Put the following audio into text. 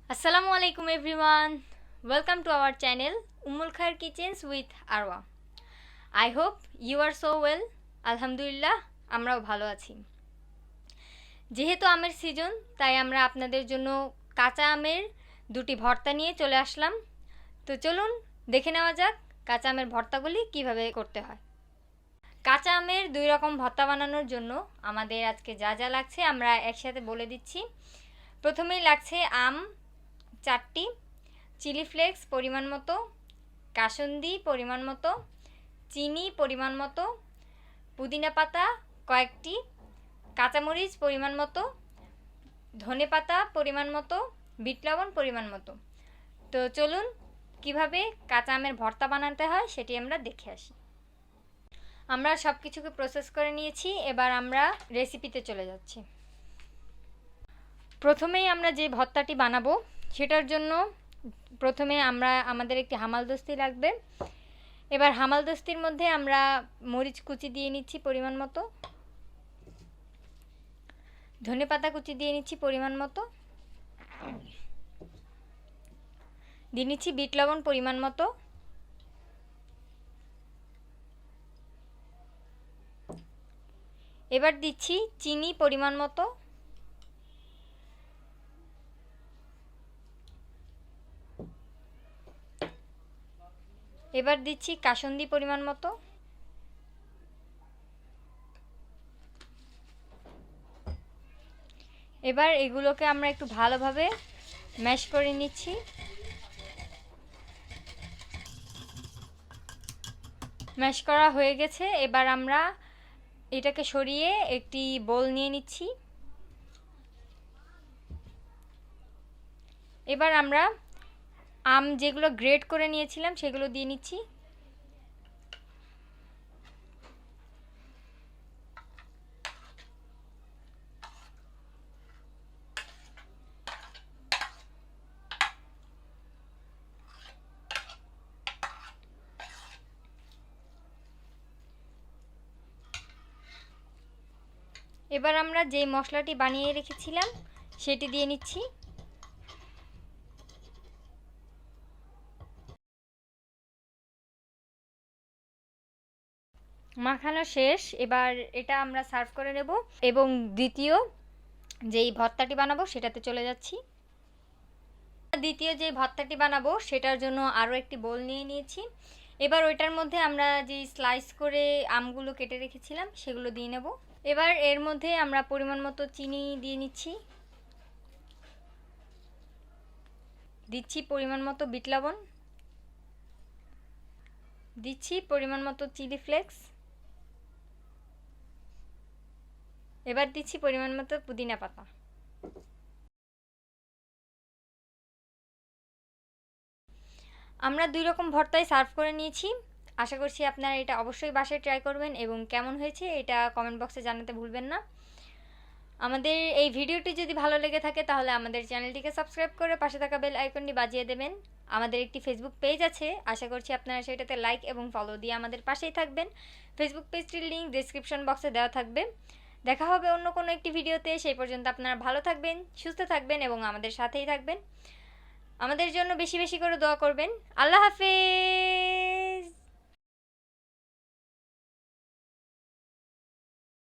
Assalamu alaikum everyone. Welcome to our channel Ummul Khair Kitchens with Arwa. I hope you are so well. আলহামদুলিল্লাহ আমরাও ভালো আছি। যেহেতু আমের সিজন তাই আমরা আপনাদের জন্য কাঁচা আমের দুটি ভর্তা নিয়ে চলে আসলাম। তো চলুন দেখে নেওয়া যাক কাঁচা আমের ভর্তাগুলি কিভাবে করতে হয়। কাঁচা আমের দুই রকম ভর্তা বানানোর জন্য আমাদের আজকে যা যা লাগছে আমরা একসাথে বলে দিচ্ছি। প্রথমেই লাগছে আম 4টি, চিলি ফ্লেক্স পরিমাণ মতো, কাসুন্দি পরিমাণ মতো, চিনি পরিমাণ মতো, পুদিনা পাতা কয়েকটি, কাঁচামরিচ পরিমাণ মতো, ধনেপাতা পরিমাণ মতো, বিট লবণ পরিমাণ মতো। তো চলুন কিভাবে কাঁচা আমের ভর্তা বানাতে হয় সেটি আমরা দেখে আসি। আমরা সব কিছুকে প্রসেস করে নিয়েছি, এবার আমরা রেসিপিতে চলে যাচ্ছি। প্রথমেই আমরা যে ভর্তাটি বানাবো সেটার জন্য প্রথমে আমাদের একটি হামালদস্তি লাগবে। এবার হামালদস্তির মধ্যে আমরা মরিচ কুচি দিয়ে নিচ্ছি পরিমাণ মতো, ধনেপাতা কুচি দিয়ে নিচ্ছি পরিমাণ মতো, দিয়ে নিচ্ছি বিট লবণ পরিমাণ মতো, এবার দিচ্ছি চিনি পরিমাণ মতো, এবার দিচ্ছি কাসুন্দি পরিমাণ মতো, এবার এগুলোকে আমরা একটু ভালোভাবে ম্যাশ করে নিচ্ছি। ম্যাশ করা হয়ে গেছে, এবার আমরা এটাকে সরিয়ে একটি বোল নিয়ে নিচ্ছি। এবার আমরা আম যেগুলো গ্রেট করে নিয়েছিলাম সেগুলো দিয়ে নিচ্ছি। এবার আমরা যে মশলাটি বানিয়ে রেখেছিলাম সেটি দিয়ে নিচ্ছি। মাখানো শেষ, এবার এটা আমরা সার্ভ করে নেব এবং দ্বিতীয় যেই ভর্তাটি বানাবো সেটাতে চলে যাচ্ছি। দ্বিতীয় যে ভর্তাটি বানাবো সেটার জন্য আরও একটি বোল নিয়ে নিয়েছি। এবার ওইটার মধ্যে আমরা যে স্লাইস করে আমগুলো কেটে রেখেছিলাম সেগুলো দিয়ে নেব। এবার এর মধ্যে আমরা পরিমাণ মতো চিনি দিয়ে নিচ্ছি, দিচ্ছি পরিমাণ মতো বিট লবণ, দিচ্ছি পরিমাণ মতো চিলি ফ্লেক্স, এবার দিচ্ছি পরিমাণ মতো পুদিনা পাতা। আমরা দুই রকম ভর্তাই সার্ভ করে নিয়েছি। আশা করছি আপনারা এটা অবশ্যই বাসায় ট্রাই করবেন এবং কেমন হয়েছে এটা কমেন্ট বক্সে জানাতে ভুলবেন না। আমাদের এই ভিডিওটি যদি ভালো লেগে থাকে তাহলে আমাদের চ্যানেলটিকে সাবস্ক্রাইব করে পাশে থাকা বেল আইকনটি বাজিয়ে দেবেন। আমাদের একটি ফেসবুক পেজ আছে, আশা করছি আপনারা সেটাতে লাইক এবং ফলো দিয়ে আমাদের পাশেই থাকবেন। ফেসবুক পেজটির লিঙ্ক ডেসক্রিপশন বক্সে দেওয়া থাকবে। দেখা হবে অন্য কোনো একটি ভিডিওতে। সেই পর্যন্ত আপনারা ভালো থাকবেন, সুস্থ থাকবেন এবং আমাদের সাথেই থাকবেন। আমাদের জন্য বেশি বেশি করে দোয়া করবেন। আল্লাহ হাফেজ।